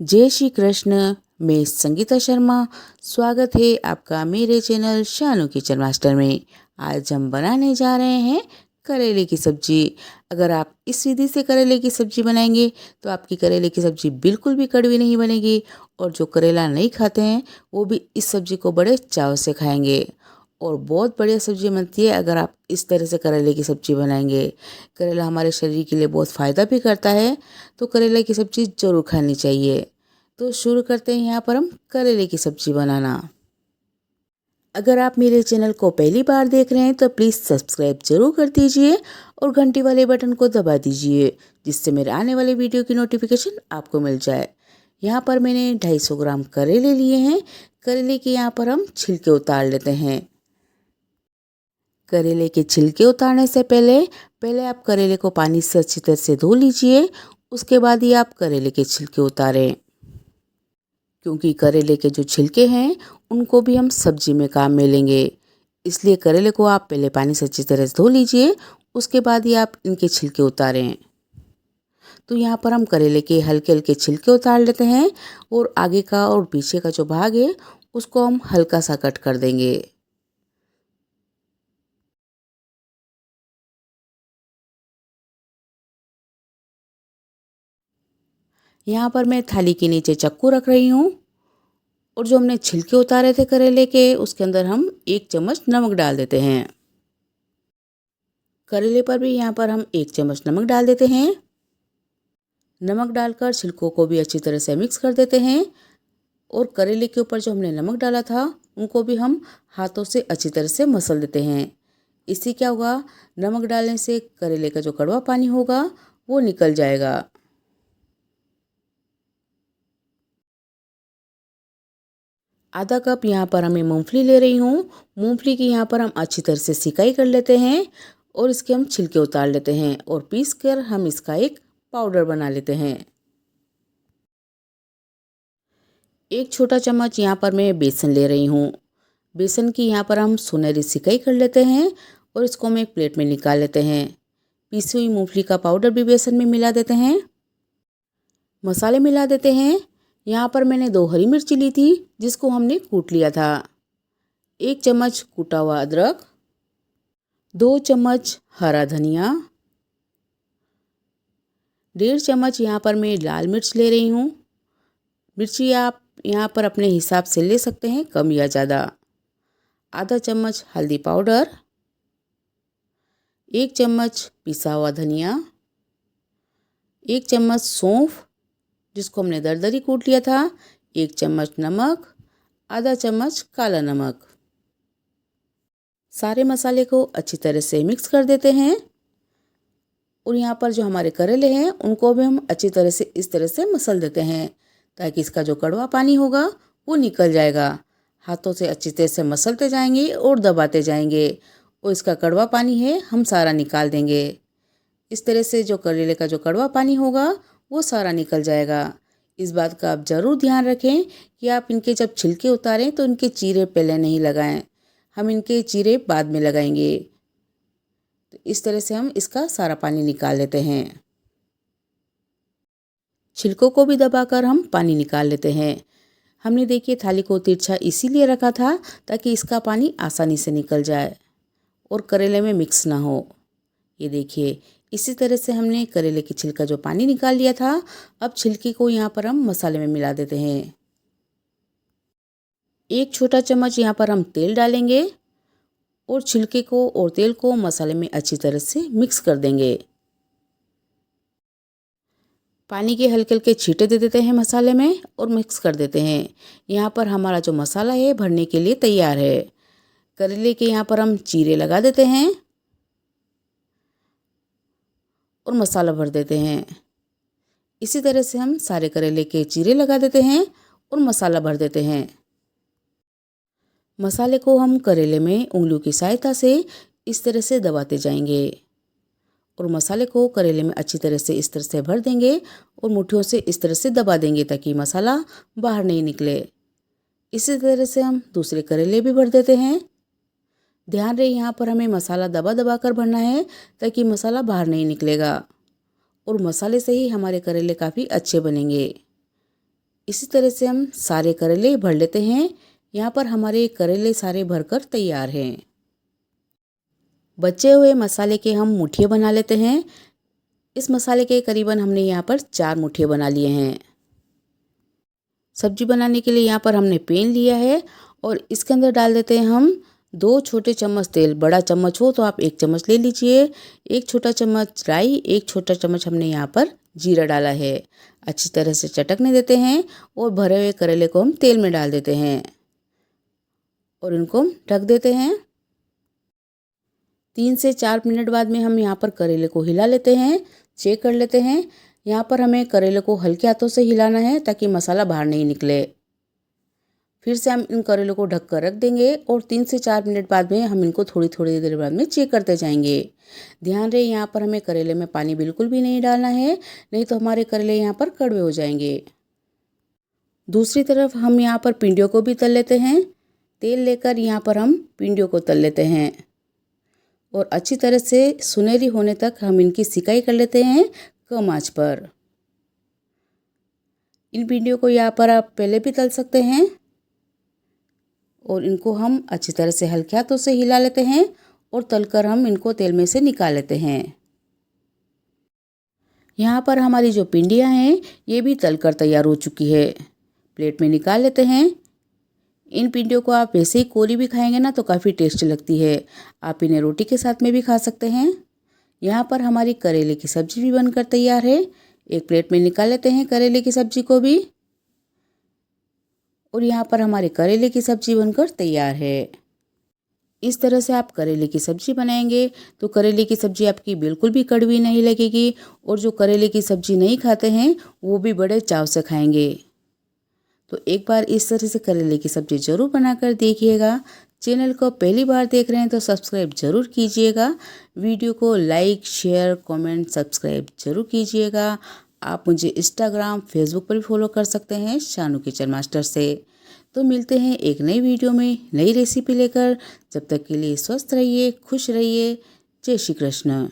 जय श्री कृष्ण। मैं संगीता शर्मा। स्वागत है आपका मेरे चैनल शानू किचन मास्टर में। आज हम बनाने जा रहे हैं करेले की सब्जी। अगर आप इस विधि से करेले की सब्जी बनाएंगे तो आपकी करेले की सब्जी बिल्कुल भी कड़वी नहीं बनेगी, और जो करेला नहीं खाते हैं वो भी इस सब्जी को बड़े चाव से खाएंगे। और बहुत बढ़िया सब्जी बनती है अगर आप इस तरह से करेले की सब्जी बनाएंगे। करेला हमारे शरीर के लिए बहुत फ़ायदा भी करता है, तो करेले की सब्जी ज़रूर खानी चाहिए। तो शुरू करते हैं यहाँ पर हम करेले की सब्जी बनाना। अगर आप मेरे चैनल को पहली बार देख रहे हैं तो प्लीज़ सब्सक्राइब जरूर कर दीजिए और घंटी वाले बटन को दबा दीजिए, जिससे मेरे आने वाले वीडियो की नोटिफिकेशन आपको मिल जाए। यहाँ पर मैंने 250 ग्राम करेले लिए हैं। करेले के यहाँ पर हम छिलके उतार लेते हैं। करेले के छिलके उतारने से पहले आप करेले को पानी से अच्छी तरह से धो लीजिए। उसके बाद ही आप करेले के छिलके उतारें, क्योंकि करेले के जो छिलके हैं उनको भी हम सब्जी में काम में लेंगे। इसलिए करेले को आप पहले पानी से अच्छी तरह से धो लीजिए, उसके बाद ही आप इनके छिलके उतारें। तो यहाँ पर हम करेले के हल्के हल्के छिलके उतार लेते हैं, और आगे का और पीछे का जो भाग है उसको हम हल्का सा कट कर देंगे। यहाँ पर मैं थाली के नीचे चक्कू रख रही हूँ, और जो हमने छिलके उतारे थे करेले के उसके अंदर हम 1 चम्मच नमक डाल देते हैं। करेले पर भी यहाँ पर हम 1 चम्मच नमक डाल देते हैं। नमक डालकर छिलकों को भी अच्छी तरह से मिक्स कर देते हैं, और करेले के ऊपर जो हमने नमक डाला था उनको भी हम हाथों से अच्छी तरह से मसल देते हैं। इससे क्या होगा, नमक डालने से करेले का जो कड़वा पानी होगा वो निकल जाएगा। आधा कप यहाँ पर हमें मूंगफली ले रही हूँ। मूंगफली की यहाँ पर हम अच्छी तरह से सिकाई कर लेते हैं, और इसके हम छिलके उतार लेते हैं, और पीस कर हम इसका एक पाउडर बना लेते हैं। 1 छोटा चम्मच यहाँ पर मैं बेसन ले रही हूँ। बेसन की यहाँ पर हम सुनहरी सिकाई कर लेते हैं, और इसको हम एक प्लेट में निकाल लेते हैं। पीसी हुई मूंगफली का पाउडर भी बेसन में मिला देते हैं। मसाले मिला देते हैं। यहाँ पर मैंने 2 हरी मिर्ची ली थी, जिसको हमने कूट लिया था। 1 चम्मच कूटा हुआ अदरक, 2 चम्मच हरा धनिया, 1.5 चम्मच यहाँ पर मैं लाल मिर्च ले रही हूँ। मिर्ची आप यहाँ पर अपने हिसाब से ले सकते हैं, कम या ज़्यादा। आधा चम्मच हल्दी पाउडर, 1 चम्मच पिसा हुआ धनिया, 1 चम्मच सौंफ जिसको हमने दरदरी कूट लिया था, 1 चम्मच नमक, आधा चम्मच काला नमक। सारे मसाले को अच्छी तरह से मिक्स कर देते हैं, और यहाँ पर जो हमारे करेले हैं उनको भी हम अच्छी तरह से इस तरह से मसल देते हैं, ताकि इसका जो कड़वा पानी होगा वो निकल जाएगा। हाथों से अच्छी तरह से मसलते जाएंगे और दबाते जाएंगे, और इसका कड़वा पानी है हम सारा निकाल देंगे। इस तरह से जो करेले का जो कड़वा पानी होगा वो सारा निकल जाएगा। इस बात का आप ज़रूर ध्यान रखें कि आप इनके जब छिलके उतारें तो इनके चीरे पहले नहीं लगाएं, हम इनके चीरे बाद में लगाएंगे। तो इस तरह से हम इसका सारा पानी निकाल लेते हैं। छिलकों को भी दबाकर हम पानी निकाल लेते हैं। हमने देखिए थाली को तिरछा इसीलिए रखा था ताकि इसका पानी आसानी से निकल जाए और करेले में मिक्स ना हो। ये देखिए, इसी तरह से हमने करेले की छिलका जो पानी निकाल लिया था। अब छिलके को यहाँ पर हम मसाले में मिला देते हैं। 1 छोटा चम्मच यहाँ पर हम तेल डालेंगे, और छिलके को और तेल को मसाले में अच्छी तरह से मिक्स कर देंगे। पानी के हल्के हल्के छींटे दे देते हैं मसाले में और मिक्स कर देते हैं। यहाँ पर हमारा जो मसाला है भरने के लिए तैयार है। करेले के यहाँ पर हम चीरे लगा देते हैं और मसाला भर देते हैं। इसी तरह से हम सारे करेले के चीरे लगा देते हैं और मसाला भर देते हैं। मसाले को हम करेले में उंगलियों की सहायता से इस तरह से दबाते जाएंगे, और मसाले को करेले में अच्छी तरह से इस तरह से भर देंगे और मुट्ठियों से इस तरह से दबा देंगे ताकि मसाला बाहर नहीं निकले। इसी तरह से हम दूसरे करेले भी भर देते हैं। ध्यान रहे यहाँ पर हमें मसाला दबा दबा कर भरना है ताकि मसाला बाहर नहीं निकलेगा, और मसाले से ही हमारे करेले काफ़ी अच्छे बनेंगे। इसी तरह से हम सारे करेले भर लेते हैं। यहाँ पर हमारे करेले सारे भरकर तैयार हैं। बचे हुए मसाले के हम मुठिए बना लेते हैं। इस मसाले के करीबन हमने यहाँ पर 4 मुठिए बना लिए हैं। सब्जी बनाने के लिए यहाँ पर हमने पैन लिया है और इसके अंदर डाल देते हैं हम 2 छोटे चम्मच तेल। बड़ा चम्मच हो तो आप 1 चम्मच ले लीजिए। 1 छोटा चम्मच राई, 1 छोटा चम्मच हमने यहाँ पर जीरा डाला है। अच्छी तरह से चटकने देते हैं और भरे हुए करेले को हम तेल में डाल देते हैं और इनको हम ढक देते हैं। 3 से 4 मिनट बाद में हम यहाँ पर करेले को हिला लेते हैं, चेक कर लेते हैं। यहाँ पर हमें करेले को हल्के हाथों से हिलाना है ताकि मसाला बाहर नहीं निकले। फिर से हम इन करेलों को ढक कर रख देंगे और 3 से 4 मिनट बाद में हम इनको थोड़ी थोड़ी देर बाद में चेक करते जाएंगे। ध्यान रहे यहाँ पर हमें करेले में पानी बिल्कुल भी नहीं डालना है, नहीं तो हमारे करेले यहाँ पर कड़वे हो जाएंगे। दूसरी तरफ हम यहाँ पर भिंडियों को भी तल लेते हैं। तेल लेकर यहाँ पर हम भिंडियों को तल लेते हैं और अच्छी तरह से सुनहरी होने तक हम इनकी सिकाई कर लेते हैं कम आंच पर। इन भिंडियों को यहाँ पर आप पहले भी तल सकते हैं और इनको हम अच्छी तरह से हल्के हाथों से हिला लेते हैं और तलकर हम इनको तेल में से निकाल लेते हैं। यहाँ पर हमारी जो भिंडियाँ हैं ये भी तलकर तैयार हो चुकी है। प्लेट में निकाल लेते हैं। इन भिंडियों को आप वैसे ही कोरी भी खाएंगे ना तो काफ़ी टेस्टी लगती है। आप इन्हें रोटी के साथ में भी खा सकते हैं। यहाँ पर हमारी करेले की सब्ज़ी भी बनकर तैयार है। एक प्लेट में निकाल लेते हैं करेले की सब्ज़ी को भी और यहाँ पर हमारे करेले की सब्ज़ी बनकर तैयार है। इस तरह से आप करेले की सब्ज़ी बनाएंगे तो करेले की सब्ज़ी आपकी बिल्कुल भी कड़वी नहीं लगेगी और जो करेले की सब्ज़ी नहीं खाते हैं वो भी बड़े चाव से खाएंगे। तो एक बार इस तरह से करेले की सब्ज़ी ज़रूर बनाकर देखिएगा। चैनल को पहली बार देख रहे हैं तो सब्सक्राइब ज़रूर कीजिएगा। वीडियो को लाइक, शेयर, कमेंट, सब्सक्राइब ज़रूर कीजिएगा। आप मुझे इंस्टाग्राम, फेसबुक पर भी फॉलो कर सकते हैं शानू किचन मास्टर से। तो मिलते हैं एक नई वीडियो में नई रेसिपी लेकर। जब तक के लिए स्वस्थ रहिए, खुश रहिए। जय श्री कृष्ण।